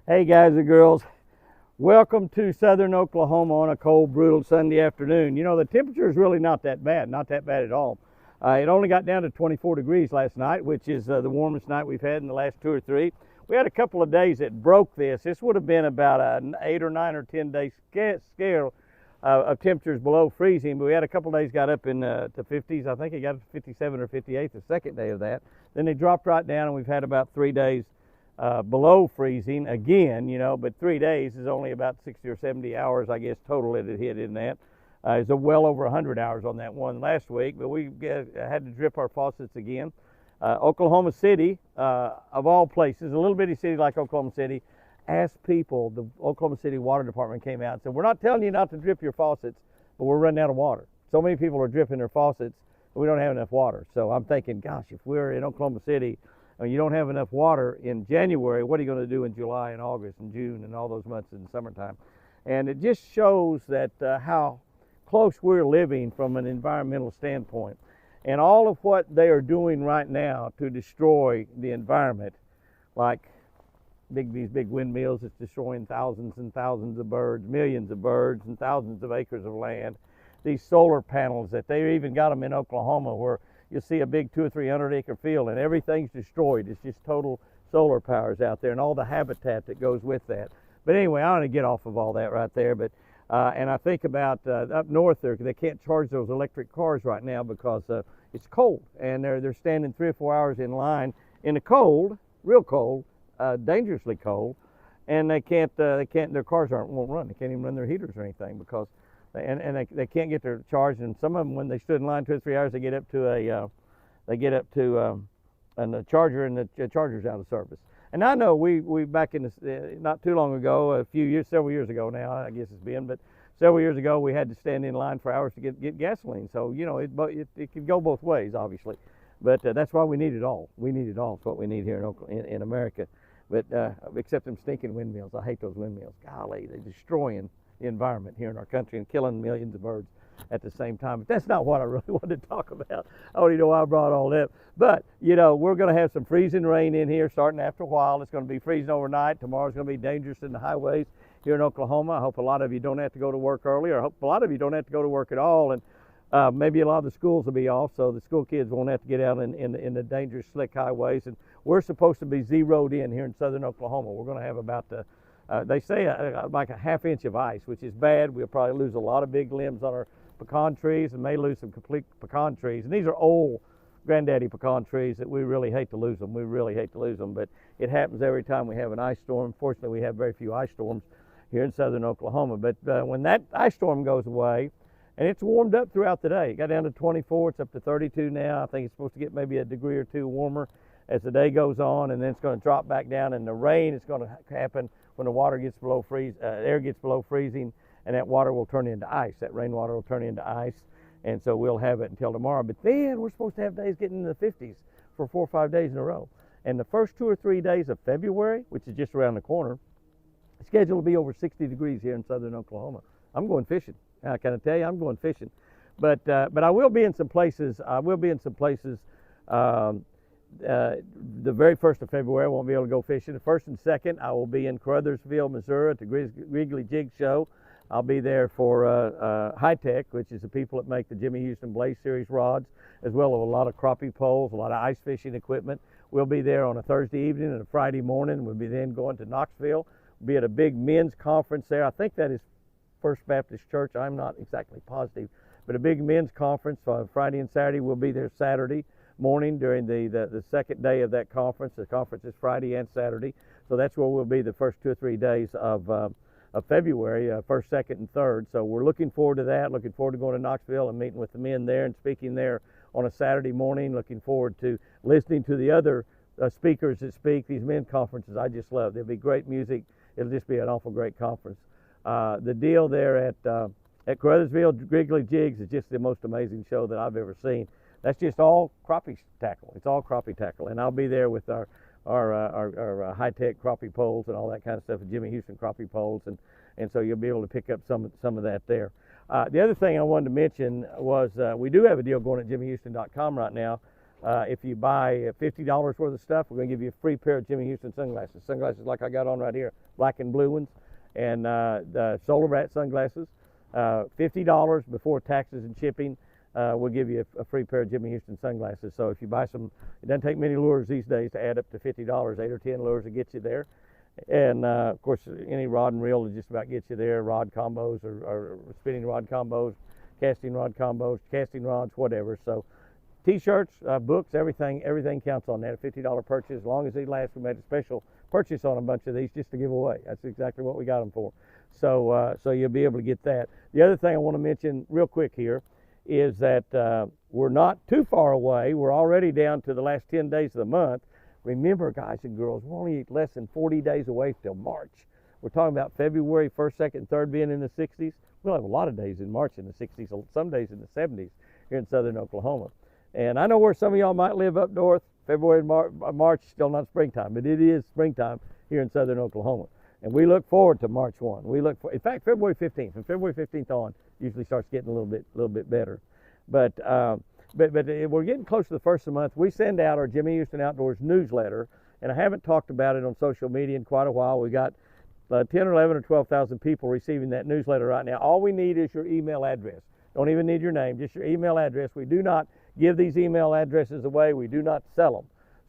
Hey guys and girls, welcome to southern Oklahoma on a cold, brutal Sunday afternoon. You know, the temperature is really not that bad at all. It only got down to 24 degrees last night, which is the warmest night we've had in the last 2 or 3. We had a couple of days that broke this. This would have been about an 8 or 9 or 10 day scale of temperatures below freezing, but we had a couple of days got up in to 50s. I think it got up to 57 or 58 the second day of that. Then they dropped right down, and we've had about 3 days below freezing again, you know, but 3 days is only about 60 or 70 hours, I guess, total it had hit in that. It's well over 100 hours on that one last week, but we had to drip our faucets again. Oklahoma City, of all places, a little bitty city like Oklahoma City, asked people, the Oklahoma City Water Department came out and said, we're not telling you not to drip your faucets, but we're running out of water. So many people are dripping their faucets, but we don't have enough water. So I'm thinking, gosh, if we're in Oklahoma City, and you don't have enough water in January, what are you going to do in July and August and June and all those months in the summertime? And it just shows that how close we're living from an environmental standpoint. And all of what they are doing right now to destroy the environment, like these big windmills that's destroying thousands and thousands of birds, millions of birds and thousands of acres of land. These solar panels that they even got them in Oklahoma where you see a big 200 or 300 acre field and everything's destroyed. It's just total solar powers out there and all the habitat that goes with that. But anyway, I want to get off of all that right there. But and I think about up north there, they can't charge those electric cars right now because it's cold, and they're standing 3 or 4 hours in line in the cold, real cold, dangerously cold, and they can't their cars won't run. They can't even run their heaters or anything because they can't get their charge. And some of them, when they stood in line 2 or 3 hours, they get up to a charger, and the charger's out of service. And I know we back in the, not too long ago, several years ago now, I guess it's been, but several years ago we had to stand in line for hours to get gasoline. So you know it could go both ways, obviously, but that's why we need it all. We need it all. It's what we need here in America. But except them stinking windmills, I hate those windmills. Golly, they're destroying the environment here in our country and killing millions of birds at the same time. But that's not what I really wanted to talk about. I don't even know why I brought all that. But, you know, we're going to have some freezing rain in here starting after a while. It's going to be freezing overnight. Tomorrow's going to be dangerous in the highways here in Oklahoma. I hope a lot of you don't have to go to work early, or I hope a lot of you don't have to go to work at all. And maybe a lot of the schools will be off, so the school kids won't have to get out in the dangerous, slick highways. And we're supposed to be zeroed in here in southern Oklahoma. We're going to have about they say like a ½ inch of ice, which is bad. We'll probably lose a lot of big limbs on our pecan trees and may lose some complete pecan trees. And these are old granddaddy pecan trees that we really hate to lose them. We really hate to lose them, but it happens every time we have an ice storm. Fortunately, we have very few ice storms here in southern Oklahoma. But when that ice storm goes away, and it's warmed up throughout the day. It got down to 24. It's up to 32 now. I think it's supposed to get maybe a degree or two warmer as the day goes on, and then it's going to drop back down. And the rain is going to happen when the water gets below air gets below freezing, and that water will turn into ice. That rainwater will turn into ice, and so we'll have it until tomorrow. But then we're supposed to have days getting in the 50s for 4 or 5 days in a row. And the first 2 or 3 days of February, which is just around the corner, it's scheduled to be over 60 degrees here in southern Oklahoma. I'm going fishing. I can tell you, I'm going fishing. But I will be in some places. The very 1st of February, I won't be able to go fishing. The 1st and 2nd, I will be in Caruthersville, Missouri at the Wrigley Jig Show. I'll be there for High Tech, which is the people that make the Jimmy Houston Blaze Series rods, as well as a lot of crappie poles, a lot of ice fishing equipment. We'll be there on a Thursday evening and a Friday morning. We'll be then going to Knoxville. We'll be at a big men's conference there. I think that is First Baptist Church. I'm not exactly positive, but a big men's conference on Friday and Saturday. We'll be there Saturday morning during the second day of that conference. The conference is Friday and Saturday, so that's where we'll be the first 2 or 3 days of February, 1st, 2nd, and 3rd. So we're looking forward to that. Looking forward to going to Knoxville and meeting with the men there and speaking there on a Saturday morning. Looking forward to listening to the other speakers that speak. These men's conferences I just love. There'll be great music. It'll just be an awful great conference. The deal there at Caruthersville Wrigley Jigs is just the most amazing show that I've ever seen. That's just all crappie tackle. It's all crappie tackle, and I'll be there with our high-tech crappie poles and all that kind of stuff, and Jimmy Houston crappie poles, and so you'll be able to pick up some of that there. The other thing I wanted to mention was we do have a deal going at jimmyhouston.com right now If you buy $50 worth of stuff, we're going to give you a free pair of Jimmy Houston sunglasses. Sunglasses like I got on right here, black and blue ones, and the Solar Rat sunglasses. $50 before taxes and shipping. We'll give you a free pair of Jimmy Houston sunglasses. So if you buy some, it doesn't take many lures these days to add up to $50. 8 or 10 lures to get you there. And of course, any rod and reel to just about get you there. Rod combos or spinning rod combos, casting rod combos, casting rods, whatever. So T-shirts, books, everything counts on that. A $50 purchase, as long as they last. We made a special purchase on a bunch of these just to give away. That's exactly what we got them for. So you'll be able to get that. The other thing I want to mention real quick here is that we're not too far away. We're already down to the last 10 days of the month. Remember, guys and girls, we're only less than 40 days away till March. We're talking about February 1st, 2nd, 3rd being in the 60s. We'll have a lot of days in March in the 60s, some days in the 70s here in southern Oklahoma. And I know where some of y'all might live up north. February and March, still not springtime, but it is springtime here in southern Oklahoma. And we look forward to March 1. In fact, February 15th. From February 15th on, usually starts getting a little bit better. But we're getting close to the first of the month. We send out our Jimmy Houston Outdoors newsletter, and I haven't talked about it on social media in quite a while. We got 10 or 11 or 12,000 people receiving that newsletter right now. All we need is your email address. Don't even need your name, just your email address. We do not give these email addresses away. We do not sell them.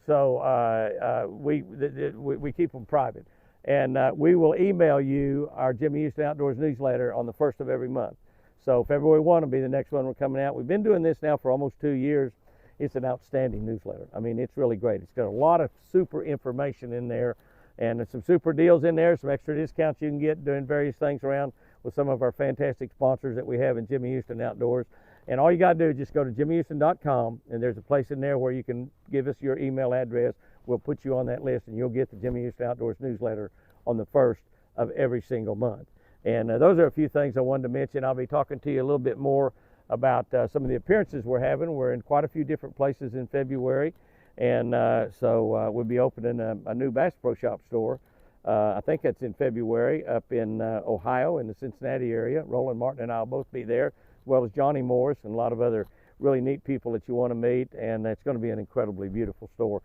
So we keep them private. And we will email you our Jimmy Houston Outdoors newsletter on the 1st of every month. So February 1 will be the next one we're coming out. We've been doing this now for almost 2 years. It's an outstanding newsletter. I mean, it's really great. It's got a lot of super information in there, and there's some super deals in there, some extra discounts you can get doing various things around with some of our fantastic sponsors that we have in Jimmy Houston Outdoors. And all you got to do is just go to jimmyhouston.com, and there's a place in there where you can give us your email address. We'll put you on that list, and you'll get the Jimmy Houston Outdoors newsletter on the 1st of every single month. And those are a few things I wanted to mention. I'll be talking to you a little bit more about some of the appearances we're having. We're in quite a few different places in February, and so we'll be opening a new Bass Pro Shop store. I think that's in February up in Ohio, in the Cincinnati area. Roland Martin and I will both be there, as well as Johnny Morris and a lot of other really neat people that you want to meet, and it's going to be an incredibly beautiful store.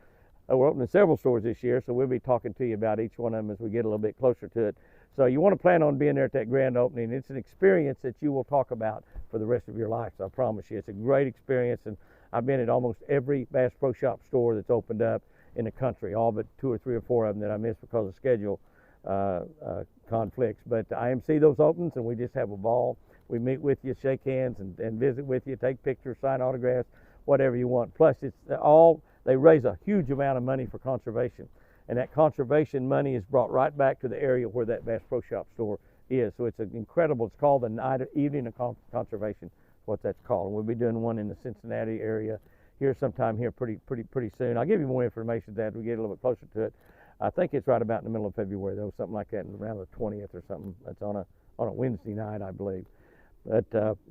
We're opening several stores this year, so we'll be talking to you about each one of them as we get a little bit closer to it. So you want to plan on being there at that grand opening. It's an experience that you will talk about for the rest of your life, so I promise you. It's a great experience, and I've been at almost every Bass Pro Shop store that's opened up in the country, all but 2 or 3 or 4 of them that I missed because of schedule conflicts. But I see those opens, and we just have a ball. We meet with you, shake hands, and visit with you, take pictures, sign autographs, whatever you want. Plus, they raise a huge amount of money for conservation, and that conservation money is brought right back to the area where that Bass Pro Shop store is. So it's incredible. It's called the Evening of Conservation, what that's called. And we'll be doing one in the Cincinnati area here sometime here pretty soon. I'll give you more information as we get a little bit closer to it. I think it's right about in the middle of February, though, something like that, around the 20th or something. That's on a Wednesday night, I believe. But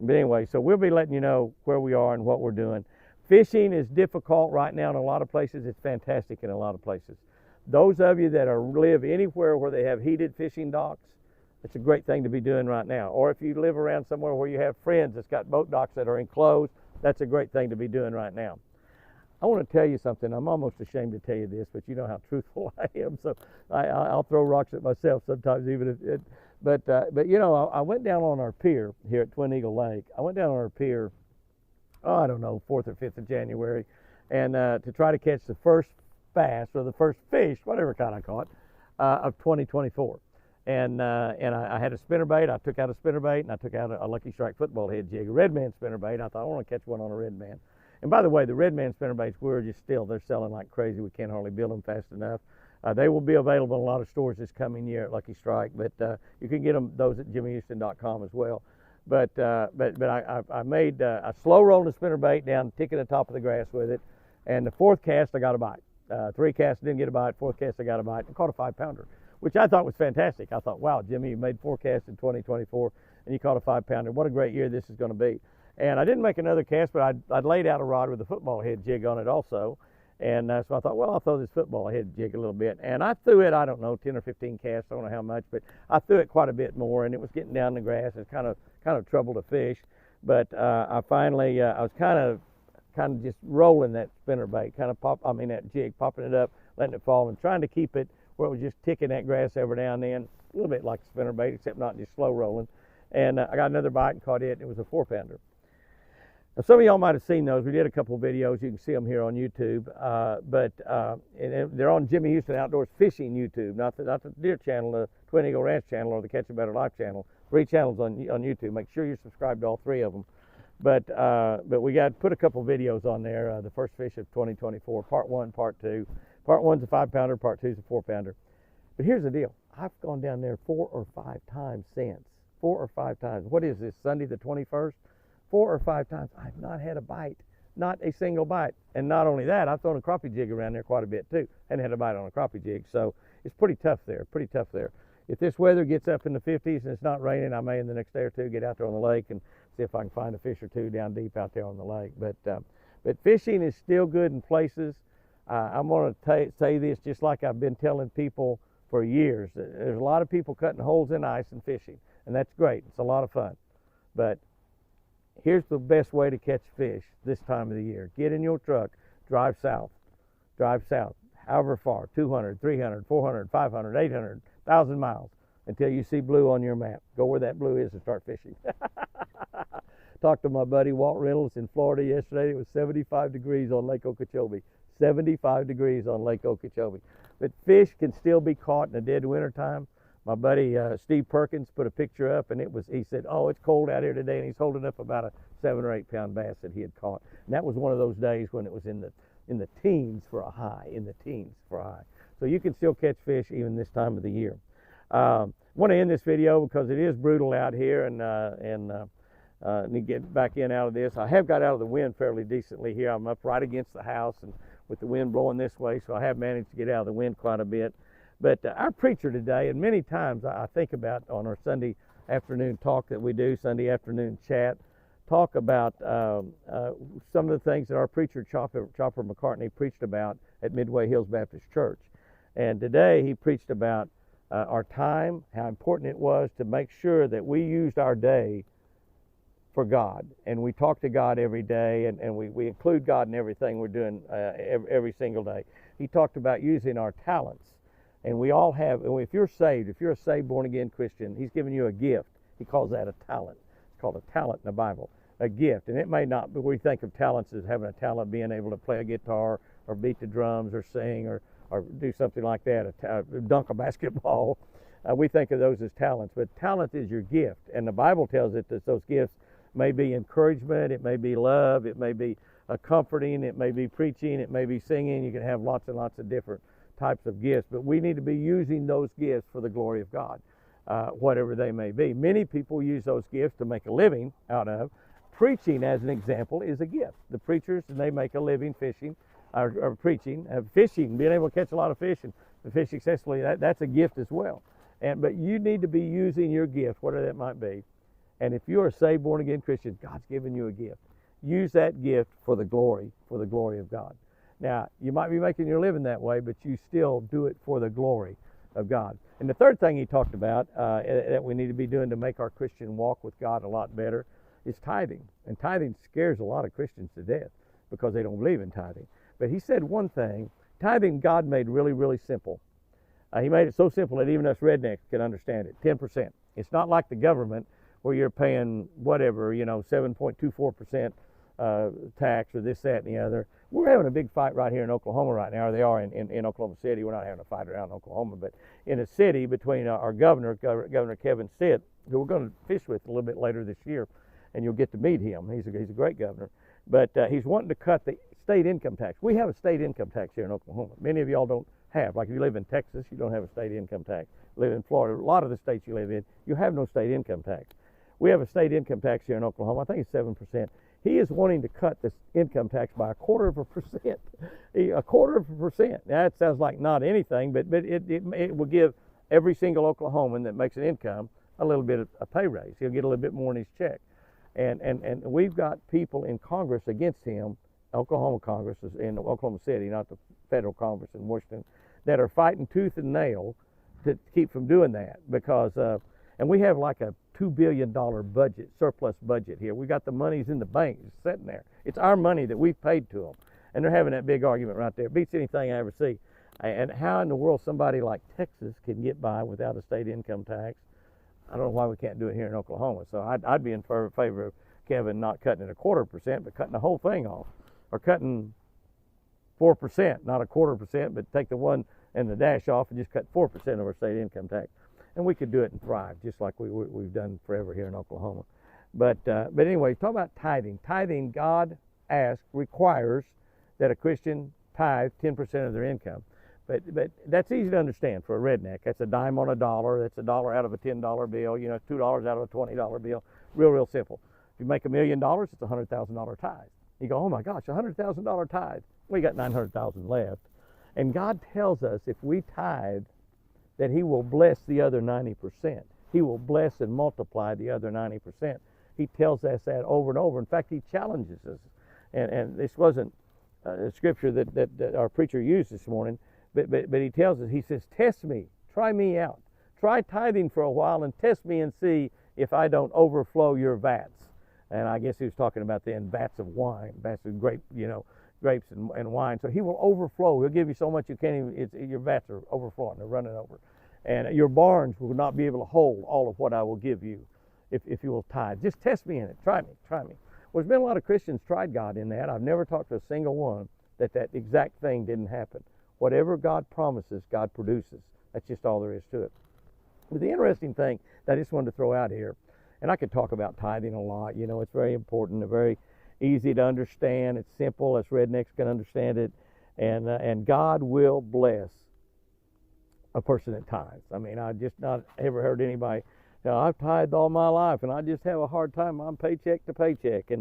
anyway, so we'll be letting you know where we are and what we're doing. Fishing is difficult right now in a lot of places. It's fantastic in a lot of places. Those of you that live anywhere where they have heated fishing docks, it's a great thing to be doing right now. Or if you live around somewhere where you have friends that's got boat docks that are enclosed, that's a great thing to be doing right now. I want to tell you something. I'm almost ashamed to tell you this, but you know how truthful I am, so I'll throw rocks at myself sometimes, even if it. But you know, I went down on our pier here at Twin Eagle Lake. I went down on our pier, I don't know, 4th or 5th of January, and to try to catch the first bass or the first fish, whatever kind I caught, of 2024. And I had a spinnerbait. I took out a spinnerbait, and I took out a Lucky Strike football head jig, a red man spinnerbait. I thought, I want to catch one on a red man. And by the way, the red man spinnerbaits, they're selling like crazy. We can't hardly build them fast enough. They will be available in a lot of stores this coming year at Lucky Strike, but you can get those at jimmyhouston.com as well. But I made a slow rolling spinnerbait down, ticking the top of the grass with it, and the 4th cast I got a bite. 3 casts didn't get a bite. 4th cast I got a bite and caught a 5-pounder, which I thought was fantastic. I thought, wow, Jimmy, you made 4 casts in 2024 and you caught a 5-pounder. What a great year this is going to be. And I didn't make another cast, but I'd laid out a rod with a football head jig on it also. And so I thought, well, I'll throw this football head jig a little bit. And I threw it, I don't know, 10 or 15 casts, I don't know how much, but I threw it quite a bit more, and it was getting down the grass. It's kind of trouble to fish. But I finally, I was kind kind of just rolling that spinnerbait, kind of that jig, popping it up, letting it fall, and trying to keep it where it was just ticking that grass every now and then, a little bit like a spinnerbait, except not just slow rolling. And I got another bite and caught it, and it was a 4-pounder. Now, some of y'all might have seen those. We did a couple of videos. You can see them here on YouTube. And they're on Jimmy Houston Outdoors Fishing YouTube, not the Deer Channel, the Twin Eagle Ranch Channel, or the Catch a Better Life Channel. 3 channels on YouTube. Make sure you're subscribed to all 3 of them. But we got to put a couple videos on there. The first fish of 2024, part 1, part 2. Part 1's a 5-pounder, part 2's a 4-pounder. But here's the deal. I've gone down there 4 or 5 times since. 4 or 5 times. What is this, Sunday the 21st? 4 or 5 times. I've not had a bite. Not a single bite. And not only that, I've thrown a crappie jig around there quite a bit too. And had a bite on a crappie jig. So it's pretty tough there. If this weather gets up in the 50s and it's not raining, I may in the next day or two get out there on the lake and see if I can find a fish or 2 down deep out there on the lake. But fishing is still good in places. I'm going to say this just like I've been telling people for years. There's a lot of people cutting holes in ice and fishing, and that's great. It's a lot of fun. But here's the best way to catch fish this time of the year. Get in your truck, drive south, however far, 200, 300, 400, 500, 800, 1,000 miles until you see blue on your map. Go where that blue is and start fishing. Talked to my buddy Walt Reynolds in Florida yesterday. It was 75 degrees on Lake Okeechobee. 75 degrees on Lake Okeechobee. But fish can still be caught in the dead winter time. My buddy Steve Perkins put a picture up, and he said, oh, it's cold out here today, and he's holding up about a 7 or 8 pound bass that he had caught. And that was one of those days when it was in the teens for a high, So you can still catch fish even this time of the year. I want to end this video because it is brutal out here, and need to get back out of this. I have got out of the wind fairly decently here. I'm up right against the house and with the wind blowing this way, so I have managed to get out of the wind quite a bit. But our preacher today, and many times I think about on our Sunday afternoon talk that we do, Sunday afternoon chat, talk about some of the things that our preacher, Chopper McCartney, preached about at Midway Hills Baptist Church. And today he preached about our time, how important it was to make sure that we used our day for God, and we talk to God every day, and we include God in everything we're doing every single day. He talked about using our talents, and we all have. And if you're a saved, born-again Christian, He's given you a gift. He calls that a talent. It's called a talent in the Bible, a gift. And it may not, but we think of talents as having a talent, being able to play a guitar or beat the drums or sing or do something like that, dunk a basketball. We think of those as talents, but talent is your gift, and the Bible tells it that those gifts may be encouragement, it may be love, it may be comforting, it may be preaching, it may be singing. You can have lots and lots of different types of gifts, but we need to be using those gifts for the glory of God, whatever they may be. Many people use those gifts to make a living out of. Preaching, as an example, is a gift. The preachers, and they make a living fishing, or preaching, fishing, being able to catch a lot of fish and fish successfully, that's a gift as well. But you need to be using your gift, whatever that might be. And if you're a saved, born-again Christian, God's given you a gift. Use that gift for the glory of God. Now, you might be making your living that way, but you still do it for the glory of God. And the third thing he talked about that we need to be doing to make our Christian walk with God a lot better is tithing. And tithing scares a lot of Christians to death because they don't believe in tithing. But he said one thing, tithing God made really, really simple. He made it so simple that even us rednecks can understand it, 10%. It's not like the government where you're paying whatever, 7.24% tax or this, that, and the other. We're having a big fight right here in Oklahoma right now, or they are in Oklahoma City. We're not having a fight around Oklahoma, but in a city between our Governor Kevin Stitt, who we're going to fish with a little bit later this year, and you'll get to meet him. He's a great governor. But he's wanting to cut the state income tax. We have a state income tax here in Oklahoma. Many of y'all don't have. Like if you live in Texas, you don't have a state income tax. Live in Florida, a lot of the states you live in, you have no state income tax. We have a state income tax here in Oklahoma. I think it's 7%. He is wanting to cut this income tax by 1/4%. 1/4%. Now, that sounds like not anything, but it will give every single Oklahoman that makes an income a little bit of a pay raise. He'll get a little bit more in his check. And we've got people in Congress against him, Oklahoma Congress is in Oklahoma City, not the federal Congress in Washington, that are fighting tooth and nail to keep from doing that because, and we have like a $2 billion budget, surplus budget here. We got the monies in the bank just sitting there. It's our money that we've paid to them. And they're having that big argument right there. It beats anything I ever see. And how in the world somebody like Texas can get by without a state income tax? I don't know why we can't do it here in Oklahoma. So I'd be in favor of Kevin not cutting it 1/4%, but cutting the whole thing off. Or cutting 4%, not 1/4%, but take the 1 and the dash off and just cut 4% of our state income tax. And we could do it and thrive, just like we've done forever here in Oklahoma. But anyway, talk about tithing. Tithing, God requires that a Christian tithe 10% of their income. But that's easy to understand for a redneck. That's a dime on a dollar. That's $1 out of a $10 bill. You know, $2 out of a $20 bill. Real simple. If you make $1 million, it's a $100,000 tithe. You go, oh my gosh, a $100,000 tithe. We got 900,000 left. And God tells us if we tithe, that He will bless the other 90%. He will bless and multiply the other 90%. He tells us that over and over. In fact, He challenges us. And this wasn't a scripture that our preacher used this morning, but He tells us, He says, test me, try me out. Try tithing for a while and test me and see if I don't overflow your vats. And I guess He was talking about then vats of wine, vats of grapes and wine. So He will overflow. He'll give you so much you can't even, your vats are overflowing, they're running over. And your barns will not be able to hold all of what I will give you if you will tithe. Just test me in it. Try me. Well, there's been a lot of Christians tried God in that. I've never talked to a single one that exact thing didn't happen. Whatever God promises, God produces. That's just all there is to it. But the interesting thing that I just wanted to throw out here, and I could talk about tithing a lot. You know, it's very important and very easy to understand. It's simple. Us rednecks can understand it. And God will bless a person that tithes. I mean, I just not ever heard anybody, you know, I've tithed all my life and I just have a hard time. I'm paycheck to paycheck.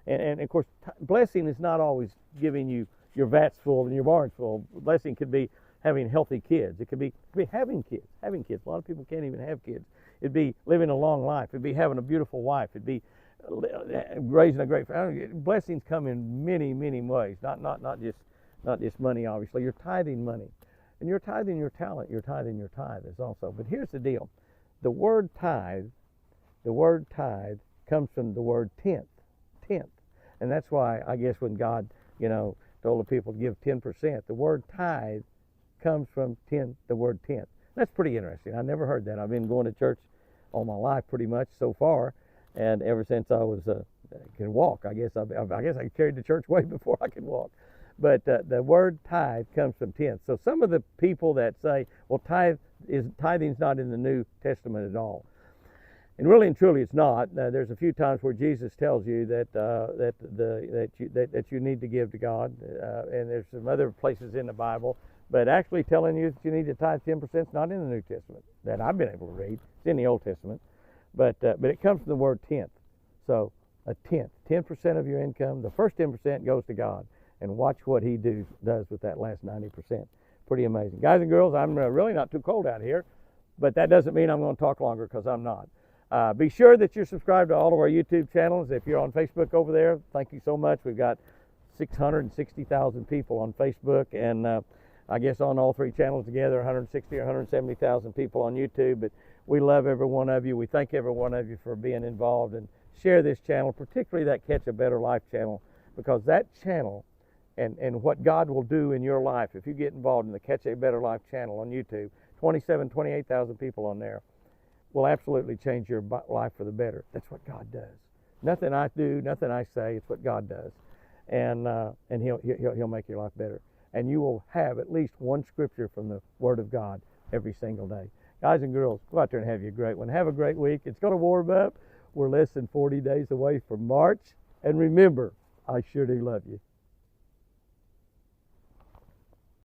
And of course, blessing is not always giving you your vats full and your barns full. Blessing could be having healthy kids. It could be having kids. A lot of people can't even have kids. It'd be living a long life. It'd be having a beautiful wife. It'd be raising a great family. Blessings come in many ways. Not just money, obviously. You're tithing money. And you're tithing your talent, you're tithing your tithe is also. But here's the deal. The word tithe comes from the word tenth. And that's why I guess when God, you know, told the people to give 10%, the word tithe comes from the word tenth. That's pretty interesting. I never heard that. I've been going to church all my life pretty much so far. And ever since I was can walk, I guess I carried the church way before I could walk. But the word tithe comes from tenth. So some of the people that say, well, tithing's not in the New Testament at all. And really and truly it's not. There's a few times where Jesus tells you that you need to give to God. And there's some other places in the Bible. But actually telling you that you need to tithe 10% is not in the New Testament that I've been able to read. It's in the Old Testament. But it comes from the word tenth. So a tenth, 10% of your income, the first 10% goes to God. And watch what He does with that last 90%. Pretty amazing. Guys and girls, I'm really not too cold out here, but that doesn't mean I'm going to talk longer, because I'm not. Be sure that you're subscribed to all of our YouTube channels. If you're on Facebook over there, thank you so much. We've got 660,000 people on Facebook, and I guess on all three channels together, 160 or 170,000 people on YouTube. But we love every one of you. We thank every one of you for being involved, and share this channel, particularly that Catch a Better Life channel, because that channel and what God will do in your life if you get involved in the Catch a Better Life channel on YouTube, 28,000 people on there, will absolutely change your life for the better. That's what God does. Nothing I do, nothing I say, it's what God does. And he'll make your life better. And you will have at least one scripture from the Word of God every single day. Guys and girls, go out there and have you a great one. Have a great week. It's going to warm up. We're less than 40 days away from March. And remember, I sure do love you.